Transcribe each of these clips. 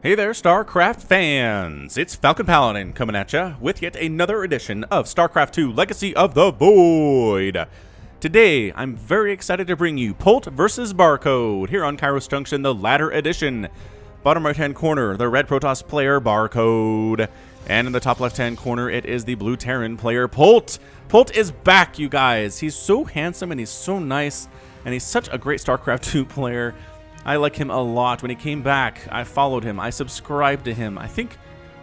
Hey there, StarCraft fans! It's Falcon Paladin coming at ya with yet another edition of StarCraft2 Legacy of the Void. Today, I'm very excited to bring you Polt versus Barcode here on Kairos Junction, the latter edition. Bottom right-hand corner, the red Protoss player Barcode. And in the top left-hand corner, it is the blue Terran player Polt. Polt is back, you guys. He's so handsome and he's so nice, and he's such a great StarCraft2 player. I like him a lot. When he came back, I followed him. I subscribed to him. I think,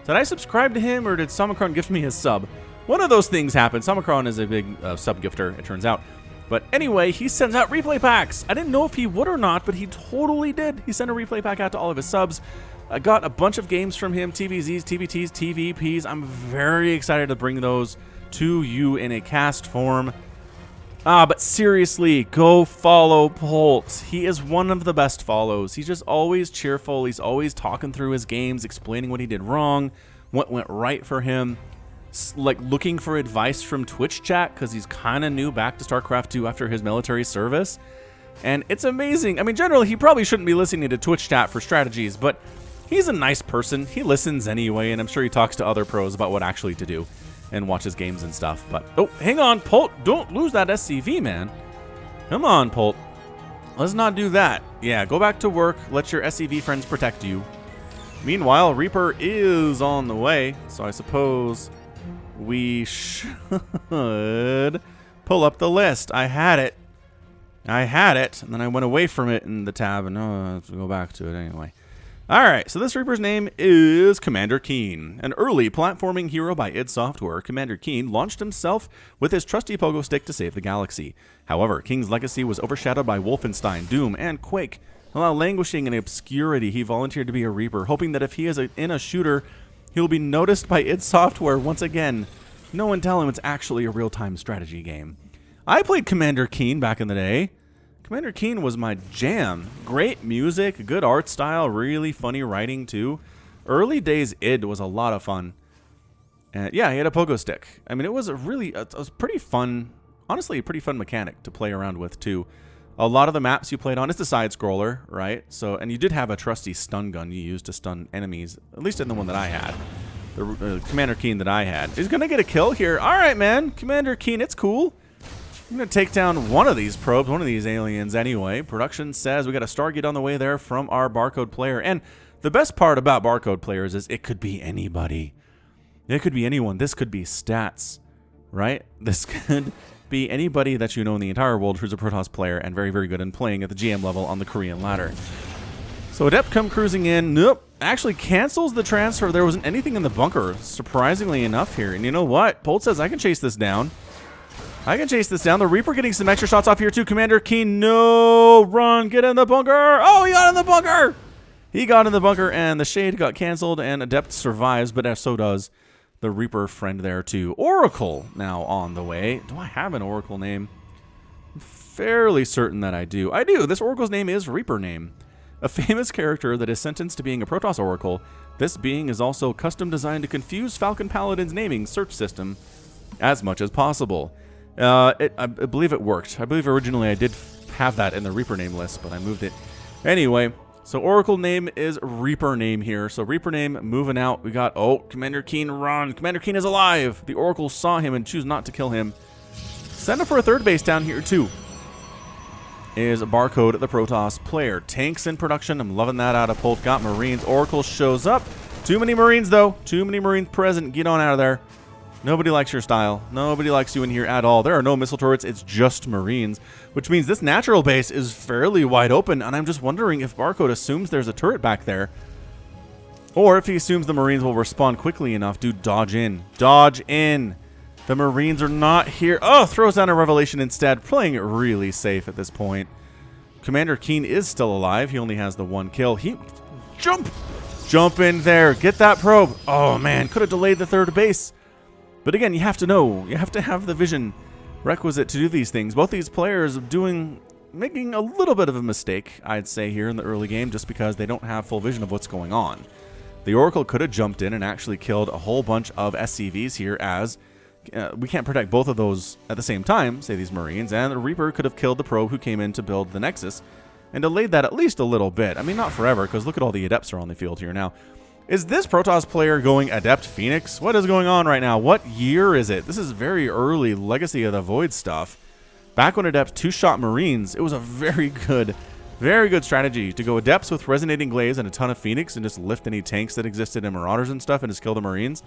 did I subscribe to him or did Samacron gift me his sub? One of those things happened. Samacron is a big sub gifter, it turns out. But anyway, he sends out replay packs. I didn't know if he would or not, but he totally did. He sent a replay pack out to all of his subs. I got a bunch of games from him, TVZs, TVTs, TVPs. I'm very excited to bring those to you in a cast form. But seriously, go follow Polt. He is one of the best follows. He's just always cheerful. He's always talking through his games, explaining what he did wrong, what went right for him, like looking for advice from Twitch chat because he's kind of new back to StarCraft 2 after his military service. And it's amazing. I mean, generally, he probably shouldn't be listening to Twitch chat for strategies, but he's a nice person. He listens anyway, and I'm sure he talks to other pros about what actually to do and watches games and stuff. But oh, hang on, Polt, don't lose that SCV, man. Come on, Polt, let's not do that. Yeah, go back to work. Let your SCV friends protect you. Meanwhile, Reaper is on the way, so I suppose we should pull up the list. I had it, and then I went away from it in the tab, and I have to go back to it anyway. Alright, so this Reaper's name is Commander Keen. An early platforming hero by id Software, Commander Keen launched himself with his trusty pogo stick to save the galaxy. However, Keen's legacy was overshadowed by Wolfenstein, Doom, and Quake. While languishing in obscurity, he volunteered to be a Reaper, hoping that if he is in a shooter, he'll be noticed by id Software once again. No one tell him it's actually a real-time strategy game. I played Commander Keen back in the day. Commander Keen was my jam. Great music, good art style, really funny writing too. Early days id was a lot of fun. Yeah, he had a pogo stick. I mean, it was pretty fun, honestly, a pretty fun mechanic to play around with too. A lot of the maps you played on, it's a side scroller, right? So, and you did have a trusty stun gun you used to stun enemies, at least in the one that I had. The Commander Keen that I had. He's gonna get a kill here. All right, man, Commander Keen, it's cool. I'm going to take down one of these probes, one of these aliens anyway. Production says we got a Stargate on the way there from our Barcode player. And the best part about Barcode players is it could be anybody. It could be anyone. This could be stats, right? This could be anybody that you know in the entire world who's a Protoss player and very, very good in playing at the GM level on the Korean ladder. So Adept come cruising in. Nope. Actually cancels the transfer. There wasn't anything in the bunker, surprisingly enough here. And you know what? Polt says I can chase this down. I can chase this down. The Reaper getting some extra shots off here too. Commander Keen, no! Run! Get in the bunker! Oh, he got in the bunker! He got in the bunker, and the Shade got canceled, and Adept survives, but so does the Reaper friend there too. Oracle now on the way. Do I have an Oracle name? I'm fairly certain that I do. I do. This Oracle's name is Reaper Name. A famous character that is sentenced to being a Protoss Oracle. This being is also custom designed to confuse Falcon Paladin's naming search system as much as possible. I believe it worked. I believe originally I did have that in the Reaper name list, but I moved it. Anyway, so Oracle name is Reaper Name here. So Reaper Name moving out. We got, oh, Commander Keen, run. Commander Keen is alive. The Oracle saw him and choose not to kill him. Send him for a third base down here too. Is Barcode, the Protoss player. Tanks in production. I'm loving that out of Polt. Got Marines. Oracle shows up. Too many Marines though. Too many Marines present. Get on out of there. Nobody likes your style. Nobody likes you in here at all. There are no missile turrets. It's just Marines, which means this natural base is fairly wide open, and I'm just wondering if Barcode assumes there's a turret back there, or if he assumes the Marines will respond quickly enough to dodge in. Dodge in. The Marines are not here. Oh, throws down a Revelation instead, playing it really safe at this point. Commander Keen is still alive. He only has the one kill. He... Jump in there. Get that probe. Oh, man. Could have delayed the third base. But again, you have to know, you have to have the vision requisite to do these things. Both these players making a little bit of a mistake, I'd say, here in the early game, just because they don't have full vision of what's going on. The Oracle could have jumped in and actually killed a whole bunch of SCVs here, as we can't protect both of those at the same time, say these Marines, and the Reaper could have killed the probe who came in to build the Nexus, and delayed that at least a little bit. I mean, not forever, because look at all the Adepts are on the field here now. Is this Protoss player going Adept Phoenix? What is going on right now? What year is it? This is very early Legacy of the Void stuff. Back when Adepts two-shot Marines, it was a very good strategy to go Adepts with Resonating Glaives and a ton of Phoenix and just lift any tanks that existed in Marauders and stuff and just kill the Marines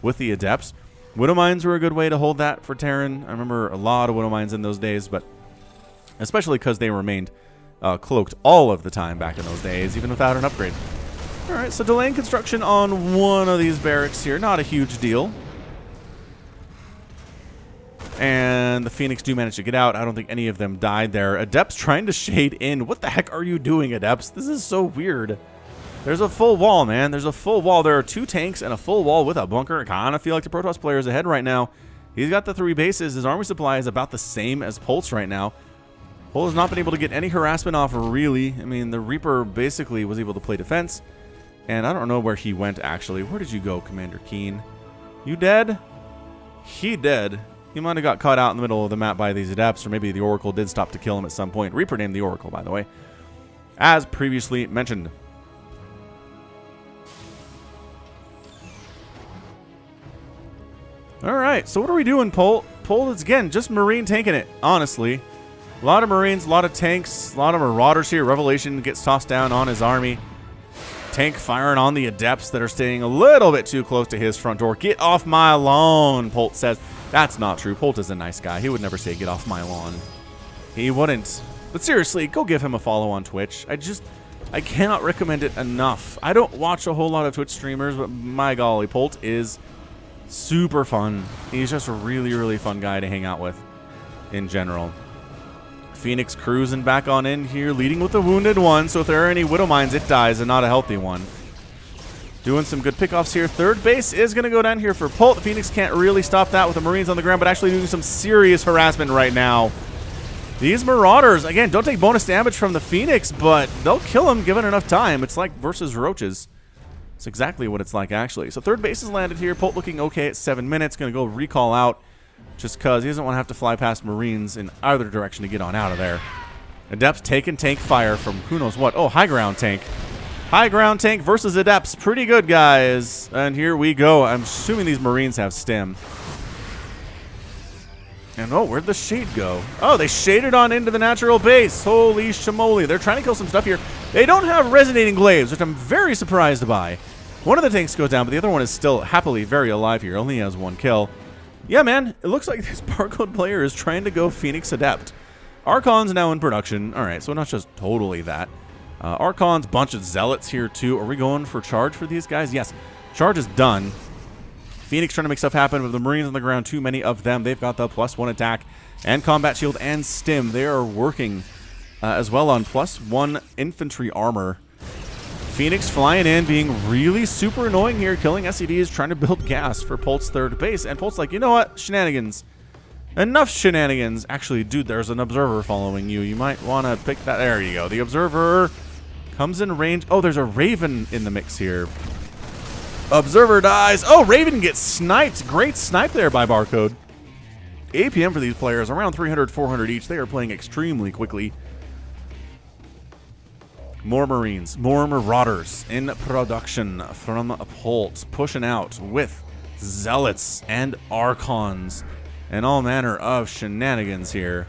with the Adepts. Widow Mines were a good way to hold that for Terran. I remember a lot of Widow Mines in those days, but especially because they remained cloaked all of the time back in those days, even without an upgrade. All right, so delaying construction on one of these barracks here. Not a huge deal. And the Phoenix do manage to get out. I don't think any of them died there. Adepts trying to shade in. What the heck are you doing, Adepts? This is so weird. There's a full wall, man. There's a full wall. There are 2 tanks and a full wall with a bunker. I kind of feel like the Protoss player is ahead right now. He's got the 3 bases. His army supply is about the same as Polt's right now. Polt has not been able to get any harassment off, really. I mean, the Reaper basically was able to play defense. And I don't know where he went, actually. Where did you go, Commander Keen? You dead? He dead. He might have got caught out in the middle of the map by these Adepts, or maybe the Oracle did stop to kill him at some point. Reaper named the Oracle, by the way, as previously mentioned. All right, so what are we doing, Polt? Polt is, again, just Marine tanking it, honestly. A lot of Marines, a lot of tanks, a lot of Marauders here. Revelation gets tossed down on his army. Tank firing on the Adepts that are staying a little bit too close to his front door. Get off my lawn, Polt says. That's not true. Polt is a nice guy. He would never say, get off my lawn. He wouldn't. But seriously, go give him a follow on Twitch. I cannot recommend it enough. I don't watch a whole lot of Twitch streamers, but my golly, Polt is super fun. He's just a really, really fun guy to hang out with in general. Phoenix cruising back on in here, leading with the wounded one. So if there are any Widow Mines, it dies, and not a healthy one. Doing some good pickoffs here. Third base is going to go down here for Polt. The Phoenix can't really stop that with the Marines on the ground, but actually doing some serious harassment right now. These Marauders, again, don't take bonus damage from the Phoenix, but they'll kill him given enough time. It's like versus roaches. It's exactly what it's like, actually. So third base is landed here. Polt looking okay at 7 minutes. Going to go recall out just because he doesn't want to have to fly past Marines in either direction to get on out of there. Adepts taking tank fire from who knows what. Oh, high ground tank. High ground tank versus Adepts. Pretty good, guys. And here we go. I'm assuming these Marines have stem. And oh, where'd the shade go? Oh, they shaded on into the natural base. Holy shamoly. They're trying to kill some stuff here. They don't have Resonating Glaives, which I'm very surprised by. One of the tanks goes down, but the other one is still happily very alive here. Only has 1 kill. Yeah, man. It looks like this barcode player is trying to go Phoenix Adept. Archon's now in production. All right, so not just totally that. Archon's bunch of Zealots here, too. Are we going for charge for these guys? Yes. Charge is done. Phoenix trying to make stuff happen with the Marines on the ground. Too many of them. They've got the +1 attack and combat shield and stim. They are working as well on +1 infantry armor. Phoenix flying in, being really super annoying here. Killing SCDs, trying to build gas for Polt's third base. And Polt's like, you know what? Shenanigans. Enough shenanigans. Actually, dude, there's an observer following you. You might want to pick that. There you go. The observer comes in range. Oh, there's a Raven in the mix here. Observer dies. Oh, Raven gets sniped. Great snipe there by Barcode. APM for these players, around 300, 400 each. They are playing extremely quickly. More Marines, more Marauders in production from Polt. Pushing out with Zealots and Archons and all manner of shenanigans here.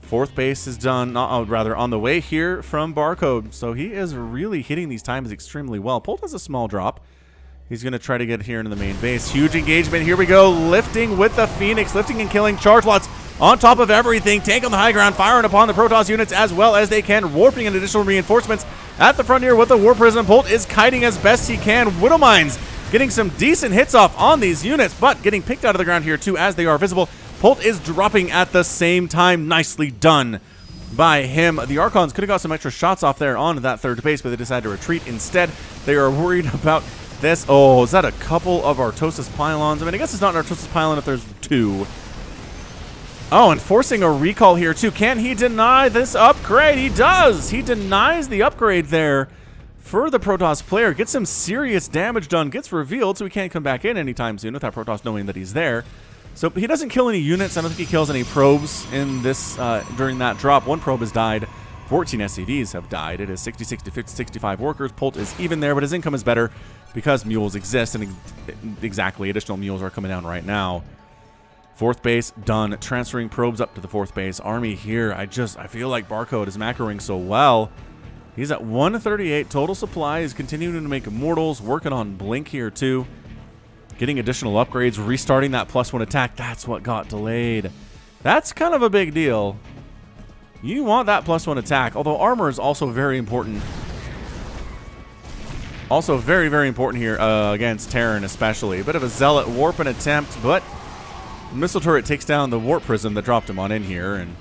Fourth base is done, rather on the way here from Barcode. So he is really hitting these times extremely well. Polt has a small drop. He's going to try to get here into the main base. Huge engagement. Here we go. Lifting with the Phoenix. Lifting and killing charge lots on top of everything. Tank on the high ground. Firing upon the Protoss units as well as they can. Warping in additional reinforcements at the frontier with the War Prism. Polt is kiting as best he can. Widow Mines getting some decent hits off on these units, but getting picked out of the ground here too as they are visible. Polt is dropping at the same time. Nicely done by him. The Archons could have got some extra shots off there on that third base, but they decided to retreat instead. They are worried about this. Oh, is that a couple of Artosis pylons? I mean, I guess it's not an Artosis pylon if there's 2. Oh, and forcing a recall here too. Can he deny this upgrade? He does. He denies the upgrade there for the Protoss player. Gets some serious damage done. Gets revealed, so he can't come back in anytime soon without Protoss knowing that he's there. So he doesn't kill any units. I don't think he kills any probes in this during that drop. One probe has died. 14 SCVs have died. It is 66 to 50, 65 workers. Polt is even there, but his income is better because mules exist, and exactly, additional mules are coming down right now. 4th base done. Transferring probes up to the 4th base. Army here. I feel like Barcode is macroing so well. He's at 138 total supply. He's continuing to make immortals. Working on Blink here too. Getting additional upgrades, restarting that +1 attack. That's what got delayed. That's kind of a big deal. You want that +1 attack, although armor is also very important. Also very, very important here against Terran especially. A bit of a zealot warp and attempt, but missile turret takes down the warp prism that dropped him on in here, and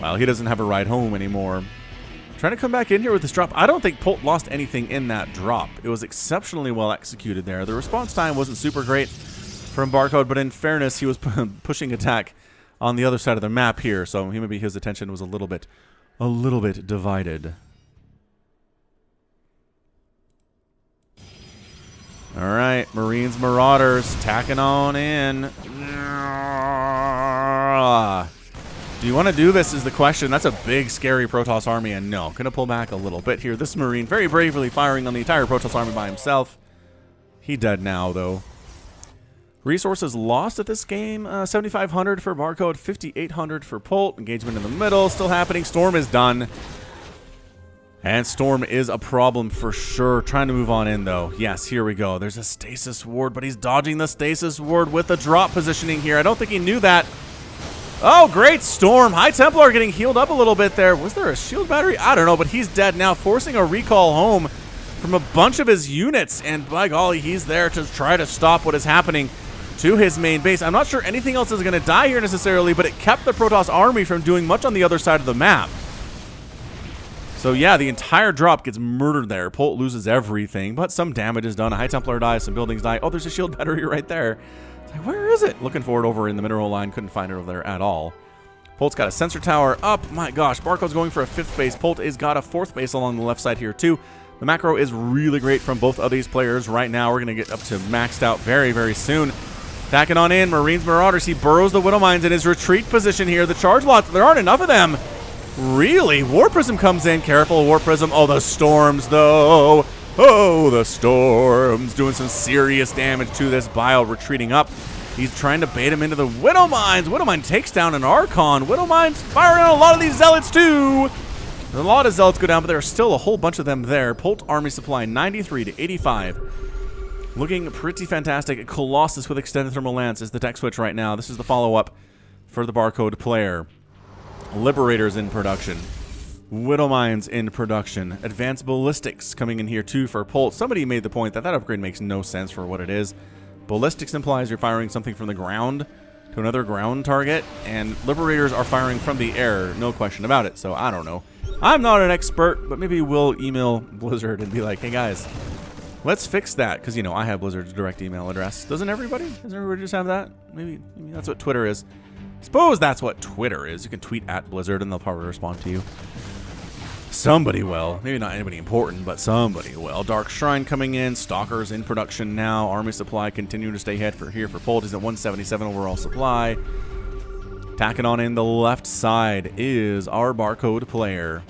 well, he doesn't have a ride home anymore. Trying to come back in here with this drop. I don't think Polt lost anything in that drop. It was exceptionally well executed there. The response time wasn't super great from Barcode, but in fairness, he was pushing attack on the other side of the map here, so maybe his attention was a little bit divided. All right, Marines, Marauders, tacking on in. Do you want to do this is the question. That's a big, scary Protoss army, and no. Going to pull back a little bit here. This Marine very bravely firing on the entire Protoss army by himself. He dead now, though. Resources lost at this game. 7,500 for Barcode, 5,800 for Polt. Engagement in the middle, still happening. Storm is done. And Storm is a problem for sure. Trying to move on in, though. Yes, here we go. There's a Stasis Ward, but he's dodging the Stasis Ward with a drop positioning here. I don't think he knew that. Oh, great Storm. High Templar getting healed up a little bit there. Was there a shield battery? I don't know, but he's dead now, forcing a recall home from a bunch of his units. And by golly, he's there to try to stop what is happening to his main base. I'm not sure anything else is going to die here necessarily, but it kept the Protoss army from doing much on the other side of the map. So yeah, the entire drop gets murdered there. Polt loses everything, but some damage is done. A High Templar dies, some buildings die. Oh, there's a shield battery right there. Where is it? Looking for it over in the mineral line. Couldn't find it over there at all. Polt's got a sensor tower up. My gosh, Barcode's going for a 5th base. Polt has got a 4th base along the left side here too. The macro is really great from both of these players right now. We're going to get up to maxed out very, very soon. Tacking on in, Marines, Marauders. He burrows the Widow Mines in his retreat position here. The charge lots, there aren't enough of them. Really? Warp Prism comes in. Careful, Warp Prism. Oh, the Storms, though. Oh, the Storms doing some serious damage to this Bile, retreating up. He's trying to bait him into the Widow Mines. Widow Mine takes down an Archon. Widow Mines firing on a lot of these Zealots, too. A lot of Zealots go down, but there are still a whole bunch of them there. Polt army supply 93 to 85. Looking pretty fantastic. Colossus with extended thermal lance is the tech switch right now. This is the follow-up for the Barcode player. Liberators in production. Widow Mines in production. Advanced Ballistics coming in here too for Polt. Somebody made the point that that upgrade makes no sense for what it is. Ballistics implies you're firing something from the ground to another ground target, and Liberators are firing from the air, no question about it. So I don't know. I'm not an expert, but maybe we'll email Blizzard and be like, hey guys, let's fix that, because, you know, I have Blizzard's direct email address. Doesn't everybody? Doesn't everybody just have that? Maybe that's what Twitter is. Suppose that's what Twitter is. You can tweet at Blizzard and they'll probably respond to you. Somebody will. Maybe not anybody important, but somebody will. Dark Shrine coming in. Stalkers in production now. Army supply continuing to stay ahead for here for Polt. He's at 177 overall supply. Tacking on in the left side is our Barcode player.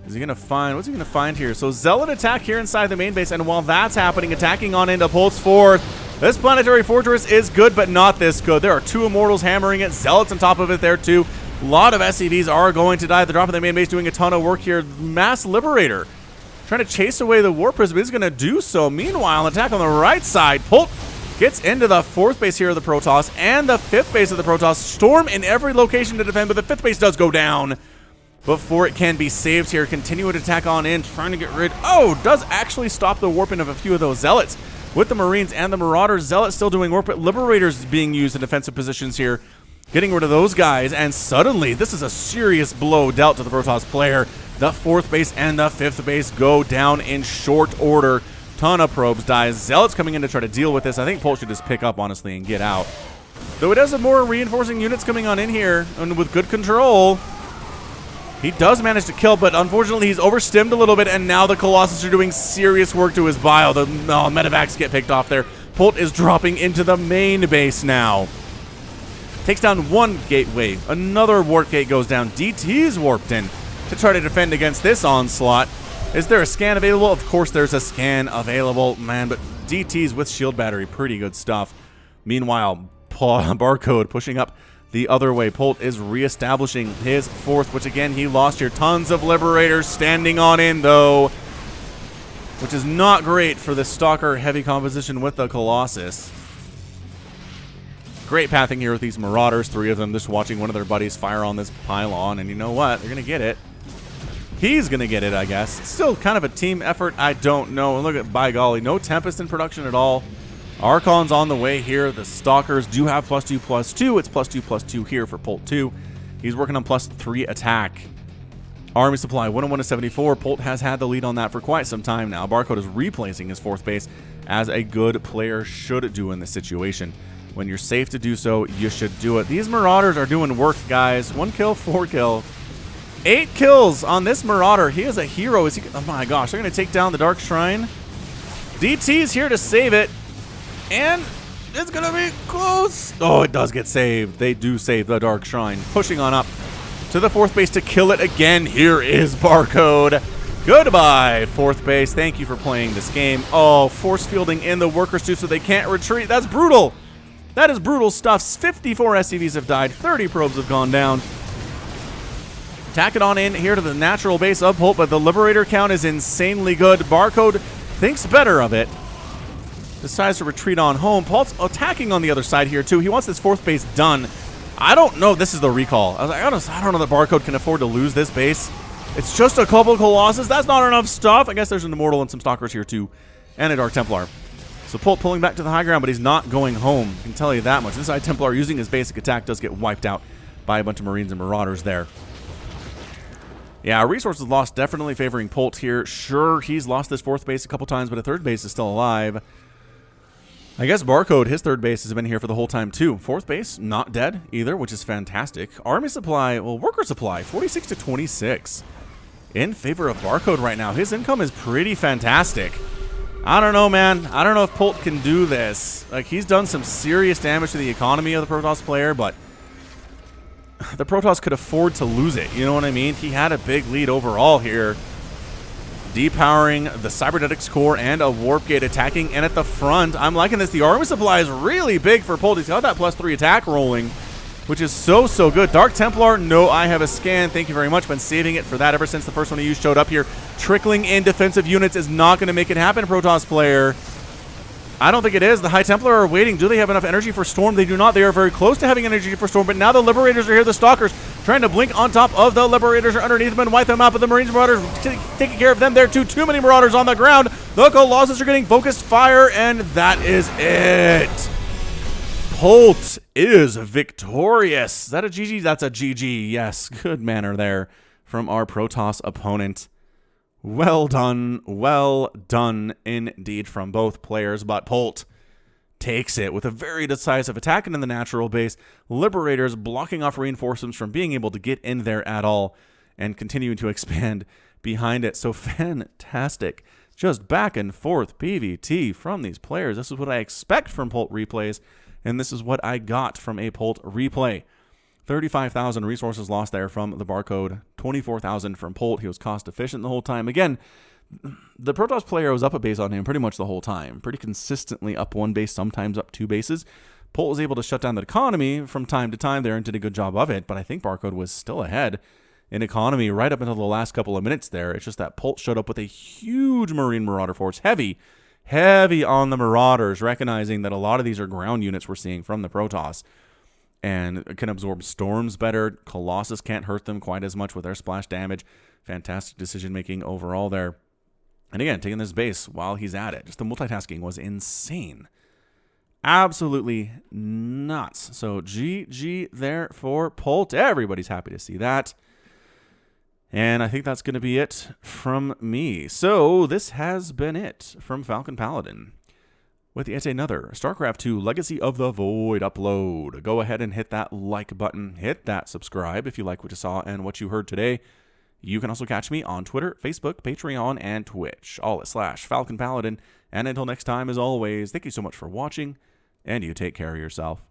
Is he going to find... What's he going to find here? So Zealot attack here inside the main base, and while that's happening, attacking on into Polt's 4th. This Planetary Fortress is good, but not this good. There are 2 Immortals hammering it. Zealots on top of it there, too. A lot of SCVs are going to die. The drop of the main base doing a ton of work here. Mass Liberator trying to chase away the Warp Prism. He's going to do so. Meanwhile, an attack on the right side. Polt gets into the 4th base here of the Protoss and the 5th base of the Protoss. Storm in every location to defend, but the 5th base does go down before it can be saved here. Continue to attack on in, trying to get rid. Oh, does actually stop the warping of a few of those Zealots. With the Marines and the Marauders, Zealots still doing work, but Liberators being used in defensive positions here. Getting rid of those guys, and suddenly, this is a serious blow dealt to the Protoss player. The 4th base and the 5th base go down in short order. Ton of probes die. Zealots coming in to try to deal with this. I think Polt should just pick up, honestly, and get out. Though it does have more reinforcing units coming on in here, and with good control, he does manage to kill, but unfortunately, he's overstimmed a little bit, and now the Colossus are doing serious work to his bio. The medevacs get picked off there. Polt is dropping into the main base now. Takes down one gateway. Another warp gate goes down. DT's warped in to try to defend against this onslaught. Is there a scan available? Of course there's a scan available, man, but DT's with shield battery, pretty good stuff. Meanwhile, Barcode pushing up the other way. Polt is reestablishing his fourth, which again, he lost here. Tons of Liberators standing on in, though, which is not great for the Stalker heavy composition with the Colossus. Great pathing here with these Marauders, 3 of them just watching one of their buddies fire on this pylon, and you know what? They're going to get it. He's going to get it, I guess. It's still kind of a team effort. I don't know. And look at, by golly, no Tempest in production at all. Archon's on the way here. The Stalkers do have +2/+2. It's +2/+2 here for Polt 2. He's working on +3 attack. Army supply, 101 to 74. Polt has had the lead on that for quite some time now. Barcode is replacing his 4th base as a good player should do in this situation. When you're safe to do so, you should do it. These Marauders are doing work, guys. 1 kill, 4 kill. 8 kills on this Marauder. He is a hero. Is he? Oh my gosh, they're going to take down the Dark Shrine. DT's here to save it. And it's going to be close. Oh, it does get saved. They do save the Dark Shrine. Pushing on up to the 4th base to kill it again. Here is Barcode. Goodbye, 4th base. Thank you for playing this game. Oh, force fielding in the workers too so they can't retreat. That's brutal. That is brutal stuff. 54 SCVs have died. 30 probes have gone down. Tack it on in here to the natural base of Polt, but the Liberator count is insanely good. Barcode thinks better of it. Decides to retreat on home. Polt's attacking on the other side here, too. He wants this 4th base done. I don't know. This is the recall. I was like, I don't know that Barcode can afford to lose this base. It's just a couple Colossus. That's not enough stuff. I guess there's an Immortal and some Stalkers here, too. And a Dark Templar. So Polt pulling back to the high ground, but he's not going home. I can tell you that much. This High Templar using his basic attack does get wiped out by a bunch of Marines and Marauders there. Yeah, resources lost definitely favoring Polt here. Sure, he's lost this 4th base a couple times, but a 3rd base is still alive. I guess Barcode, his 3rd base, has been here for the whole time, too. 4th base, not dead either, which is fantastic. Army supply, well, worker supply, 46 to 26. In favor of Barcode right now. His income is pretty fantastic. I don't know, man. I don't know if Polt can do this. Like, he's done some serious damage to the economy of the Protoss player, but the Protoss could afford to lose it. You know what I mean? He had a big lead overall here. Depowering the Cybernetics core and a Warp Gate attacking. And at the front, I'm liking this. The Army supply is really big for Polt. He's got that +3 attack rolling, which is so good. Dark Templar, no, I have a scan. Thank you very much. Been saving it for that ever since the first one I used showed up here. Trickling in defensive units is not going to make it happen, Protoss player. I don't think it is. The High Templar are waiting. Do they have enough energy for Storm? They do not. They are very close to having energy for Storm, but now the Liberators are here. The Stalkers trying to blink on top of the Liberators are underneath them and wipe them out, but the Marines Marauders taking care of them there too. Too many Marauders on the ground. The Colossus are getting focused fire, and that is it. Polt is victorious. Is that a GG? That's a GG. Yes, good manner there from our Protoss opponent. Well done indeed from both players, but Polt takes it with a very decisive attack into the natural base. Liberators blocking off reinforcements from being able to get in there at all and continuing to expand behind it. So fantastic. Just back and forth PvT from these players. This is what I expect from Polt replays, and this is what I got from a Polt replay. 35,000 resources lost there from the Barcode. 24,000 from Polt. He was cost efficient the whole time. Again, the Protoss player was up a base on him pretty much the whole time. Pretty consistently up 1 base, sometimes up 2 bases. Polt was able to shut down the economy from time to time there and did a good job of it, but I think Barcode was still ahead in economy right up until the last couple of minutes there. It's just that Polt showed up with a huge Marine Marauder force. Heavy on the Marauders, recognizing that a lot of these are ground units we're seeing from the Protoss. And can absorb storms better. Colossus can't hurt them quite as much with their splash damage. Fantastic decision-making overall there. And again, taking this base while he's at it. Just the multitasking was insane. Absolutely nuts. So GG there for Polt. Everybody's happy to see that. And I think that's going to be it from me. So this has been it from Falcon Paladin, with yet another StarCraft2 Legacy of the Void upload. Go ahead and hit that like button. Hit that subscribe if you like what you saw and what you heard today. You can also catch me on Twitter, Facebook, Patreon, and Twitch, all at /Falcon Paladin. And until next time, as always, thank you so much for watching, and you take care of yourself.